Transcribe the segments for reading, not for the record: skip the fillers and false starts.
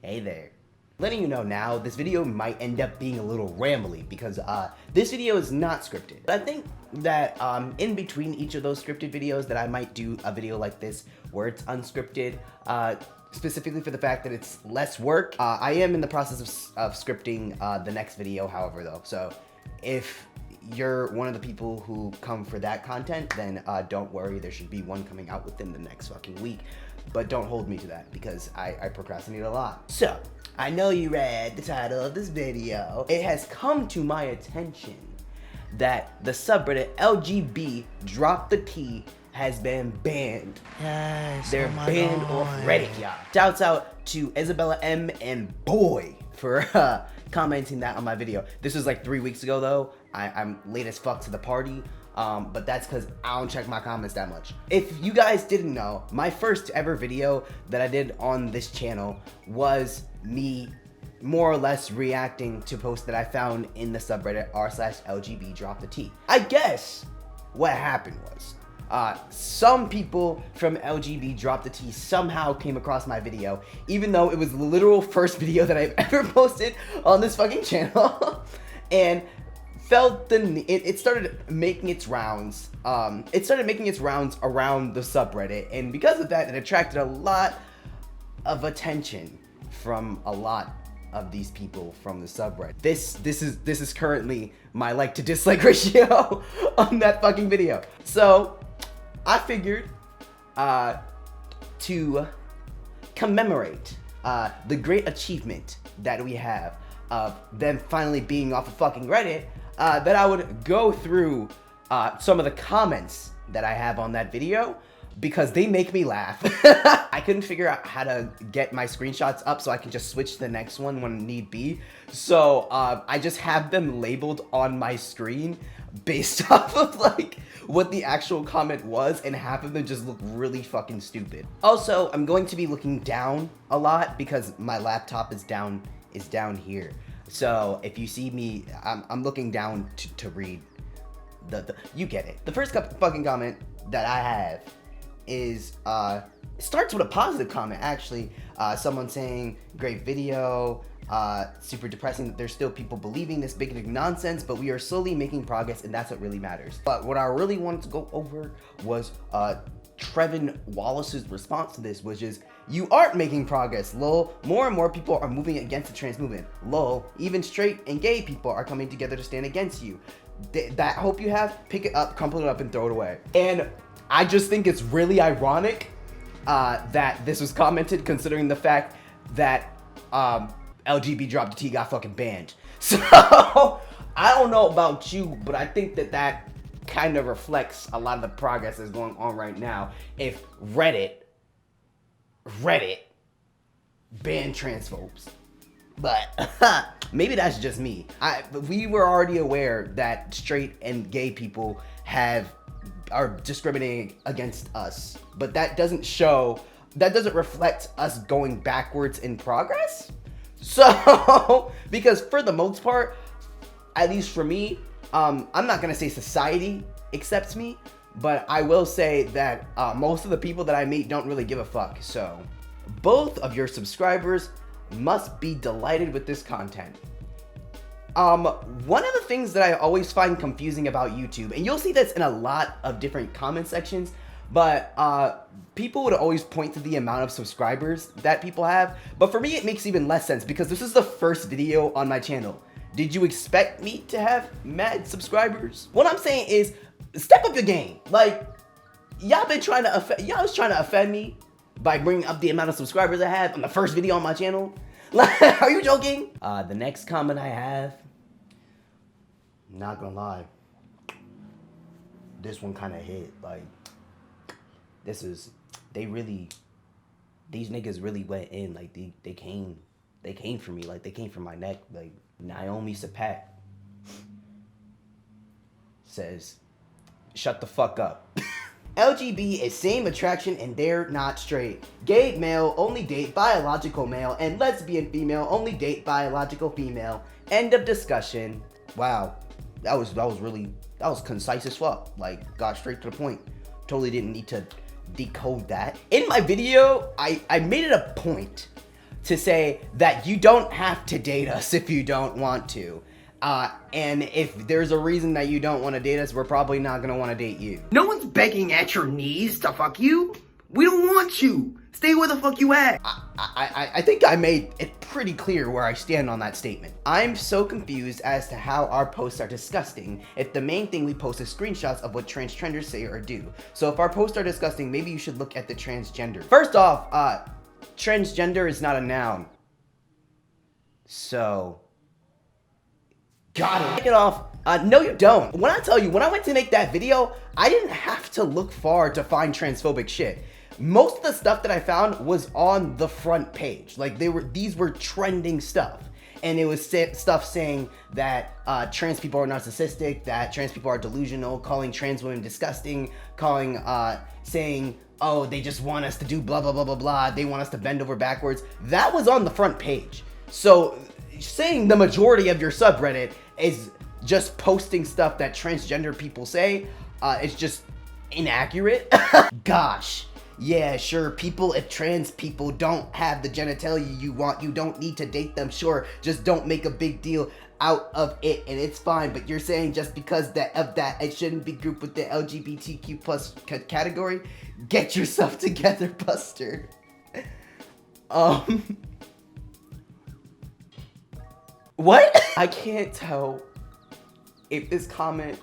Hey there. Letting you know now, this video might end up being a little rambly because this video is not scripted. I think that in between each of those scripted videos that I might do a video like this where it's unscripted, specifically for the fact that it's less work. I am in the process of scripting the next video, however, though. So if you're one of the people who come for that content, then don't worry, there should be one coming out within the next fucking week. But don't hold me to that because I procrastinate a lot. So, I know you read the title of this video. It has come to my attention that the subreddit LGBDroptheT has been banned. Yes, They're banned off Reddit, y'all. Shouts out to Isabella M and Boy for commenting that on my video. This was like 3 weeks ago though. I'm late as fuck to the party. But that's because I don't check my comments that much. If you guys didn't know, my first ever video that I did on this channel was me more or less reacting to posts that I found in the subreddit r/LGBDroptheT. I guess what happened was, some people from LGBDroptheT somehow came across my video, even though it was the literal first video that I've ever posted on this fucking channel, and felt it started making its rounds. It started making its rounds around the subreddit, and because of that, it attracted a lot of attention from a lot of these people from the subreddit. This is currently my like to dislike ratio on that fucking video. So I figured to commemorate the great achievement that we have of them finally being off of fucking Reddit, that I would go through some of the comments that I have on that video because they make me laugh. I couldn't figure out how to get my screenshots up so I can just switch to the next one when need be. So I just have them labeled on my screen based off of like what the actual comment was, and half of them just look really fucking stupid. Also, I'm going to be looking down a lot because my laptop is down here. So if you see me, I'm looking down to read the you get it. The first fucking comment that I have is starts with a positive comment actually. Someone saying, great video, super depressing that there's still people believing this bigoted nonsense, but we are slowly making progress and that's what really matters. But what I really wanted to go over was Trevor Wallace's response to this, which is, you aren't making progress, lol. More and more people are moving against the trans movement, lol. Even straight and gay people are coming together to stand against you. That hope you have, pick it up, crumple it up, and throw it away. And I just think it's really ironic that this was commented, considering the fact that LGBDroptheT got fucking banned. So I don't know about you, but I think that kind of reflects a lot of the progress that's going on right now. If Reddit banned transphobes. But maybe that's just me. We were already aware that straight and gay people are discriminating against us, but that doesn't reflect us going backwards in progress. So because for the most part, at least for me, I'm not gonna say society accepts me, but I will say that most of the people that I meet don't really give a fuck. So both of your subscribers must be delighted with this content. One of the things that I always find confusing about YouTube, and you'll see this in a lot of different comment sections, but people would always point to the amount of subscribers that people have. But for me, it makes even less sense because this is the first video on my channel. Did you expect me to have mad subscribers? What I'm saying is, step up your game. Like, y'all was trying to offend me by bringing up the amount of subscribers I have on the first video on my channel. Like, are you joking? The next comment I have, not gonna lie, this one kind of hit. Like, these niggas really went in. Like, they came for me. Like, they came for my neck. Like, Naomi Sapat says, shut the fuck up. LGB is same attraction and they're not straight. Gay male only date biological male, and lesbian female only date biological female. End of discussion. Wow, that was concise as fuck. Like, got straight to the point. Totally didn't need to decode that. In my video, I made it a point to say that you don't have to date us if you don't want to. And if there's a reason that you don't want to date us, we're probably not going to want to date you. No one's begging at your knees to fuck you. We don't want you. Stay where the fuck you at. I think I made it pretty clear where I stand on that statement. I'm so confused as to how our posts are disgusting if the main thing we post is screenshots of what transgenders say or do. So if our posts are disgusting, maybe you should look at the transgender. First off, transgender is not a noun. So, got it. Take it off. No, you don't. When I tell you, when I went to make that video, I didn't have to look far to find transphobic shit. Most of the stuff that I found was on the front page. Like these were trending stuff. And it was stuff saying that trans people are narcissistic, that trans people are delusional, calling trans women disgusting, saying, oh, they just want us to do blah, blah, blah, blah, blah. They want us to bend over backwards. That was on the front page. So saying the majority of your subreddit is just posting stuff that transgender people say, it's just inaccurate. Gosh. Yeah, sure, if trans people don't have the genitalia you want, you don't need to date them, sure, just don't make a big deal out of it, and it's fine, but you're saying just because of that, it shouldn't be grouped with the LGBTQ plus category? Get yourself together, Buster. What? I can't tell if this comment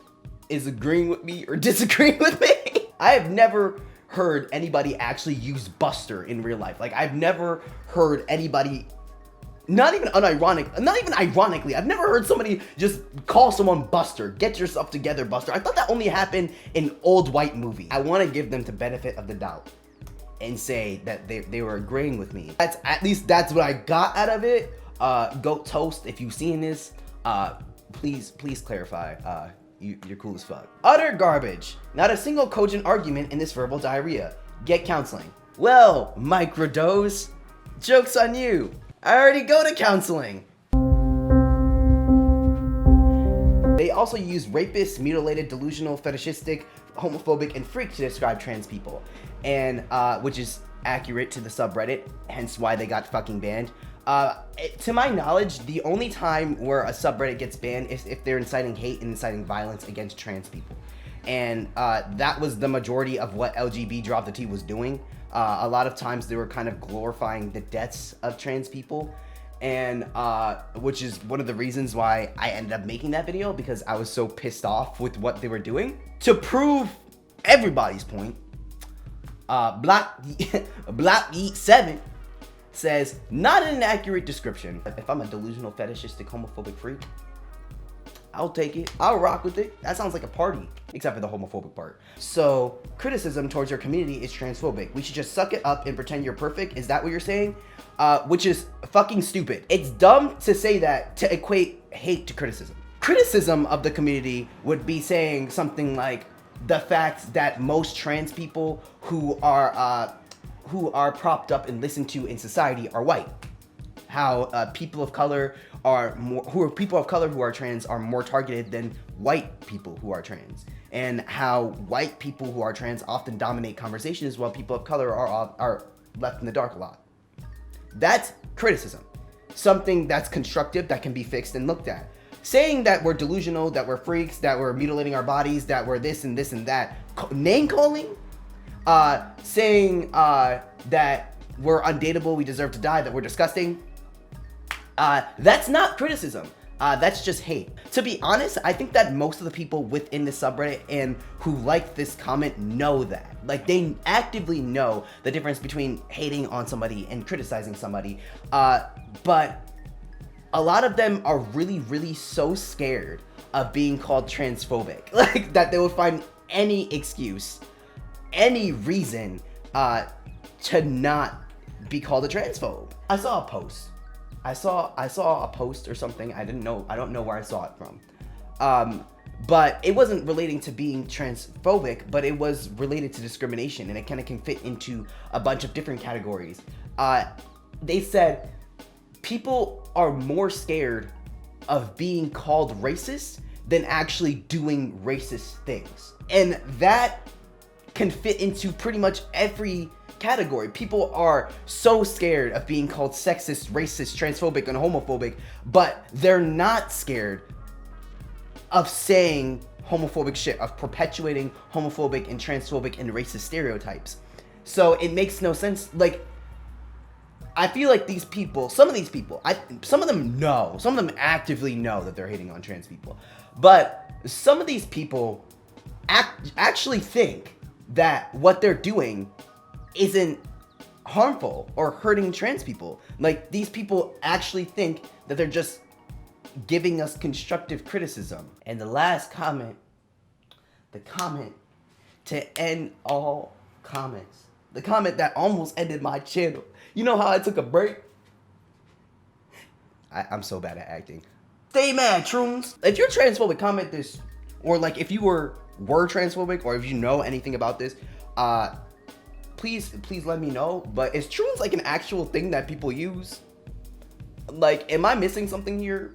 is agreeing with me or disagreeing with me. I have never heard anybody actually use Buster in real life. Like, I've never heard anybody, not even ironically, I've never heard somebody just call someone Buster. Get yourself together, Buster. I thought that only happened in old white movies. I want to give them the benefit of the doubt and say that they were agreeing with me. At least that's what I got out of it. Goat Toast, if you've seen this, please clarify. You're cool as fuck. Utter garbage. Not a single cogent argument in this verbal diarrhea. Get counseling. Well, microdose, joke's on you. I already go to counseling. They also use rapist, mutilated, delusional, fetishistic, homophobic, and freak to describe trans people. And, which is accurate to the subreddit, hence why they got fucking banned. To my knowledge, the only time where a subreddit gets banned is if they're inciting hate and inciting violence against trans people. And that was the majority of what LGBDroptheT was doing. A lot of times they were kind of glorifying the deaths of trans people. And which is one of the reasons why I ended up making that video, because I was so pissed off with what they were doing. To prove everybody's point, Block Eat 7 says, not an accurate description. If I'm a delusional, fetishistic, homophobic freak, I'll take it. I'll rock with it. That sounds like a party, except for the homophobic part. So, criticism towards your community is transphobic. We should just suck it up and pretend you're perfect. Is that what you're saying? Which is fucking stupid. It's dumb to say that, to equate hate to criticism. Criticism of the community would be saying something like the fact that most trans people who are propped up and listened to in society are white. How people of color who are trans are more targeted than white people who are trans. And how white people who are trans often dominate conversations while people of color are left in the dark a lot. That's criticism. Something that's constructive that can be fixed and looked at. Saying that we're delusional, that we're freaks, that we're mutilating our bodies, that we're this and this and that. Name calling? Saying that we're undateable, we deserve to die, that we're disgusting. That's not criticism. That's just hate. To be honest, I think that most of the people within the subreddit and who like this comment know that. Like, they actively know the difference between hating on somebody and criticizing somebody. But a lot of them are really so scared of being called transphobic. Like, that they will find any excuse, any reason to not be called a transphobe. I saw a post. I saw a post or something. I don't know where I saw it from. But it wasn't relating to being transphobic, but it was related to discrimination, and it kind of can fit into a bunch of different categories. They said people are more scared of being called racist than actually doing racist things. And that can fit into pretty much every category. People are so scared of being called sexist, racist, transphobic, and homophobic, but they're not scared of saying homophobic shit, of perpetuating homophobic and transphobic and racist stereotypes. So it makes no sense. Like, I feel like these people, some of them actively know that they're hating on trans people, but some of these people actually think that what they're doing isn't harmful or hurting trans people. Like, these people actually think that they're just giving us constructive criticism. And the last comment, the comment to end all comments, the comment that almost ended my channel. You know how I took a break? I'm so bad at acting. Stay mad, Troons. If you're transphobic, comment this. Or like if you were transphobic, or if you know anything about this, please let me know. But is Troons like an actual thing that people use? Like, am I missing something here?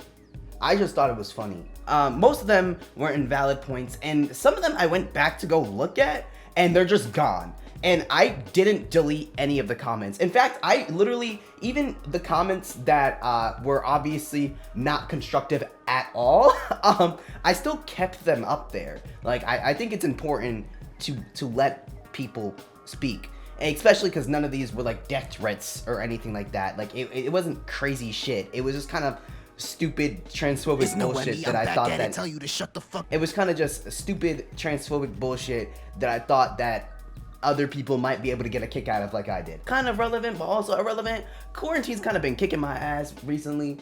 I just thought it was funny. Most of them were invalid points, and some of them I went back to go look at, and they're just gone. And I didn't delete any of the comments. In fact, I literally, even the comments that were obviously not constructive at all, I still kept them up there. Like, I think it's important to let people speak. And especially because none of these were like death threats or anything like that. Like, it wasn't crazy shit. It was just kind of stupid transphobic bullshit that I thought that tell you to shut the fuck. It was kind of just stupid transphobic bullshit that I thought that other people might be able to get a kick out of, like I did. Kind of relevant, but also irrelevant. Quarantine's kind of been kicking my ass recently.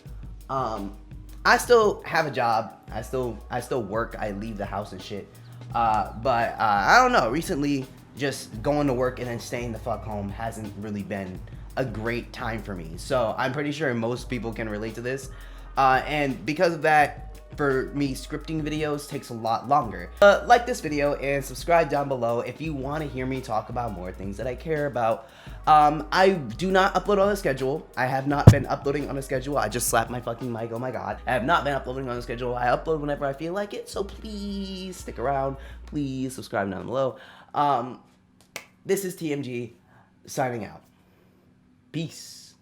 I still have a job. I still work. I leave the house and shit. But I don't know. Recently, just going to work and then staying the fuck home hasn't really been a great time for me. So I'm pretty sure most people can relate to this. And because of that, for me, scripting videos takes a lot longer. Like this video and subscribe down below if you want to hear me talk about more things that I care about. I do not upload on a schedule. I have not been uploading on a schedule. I just slapped my fucking mic, oh my god. I have not been uploading on a schedule. I upload whenever I feel like it, so please stick around. Please subscribe down below. This is TMG signing out. Peace.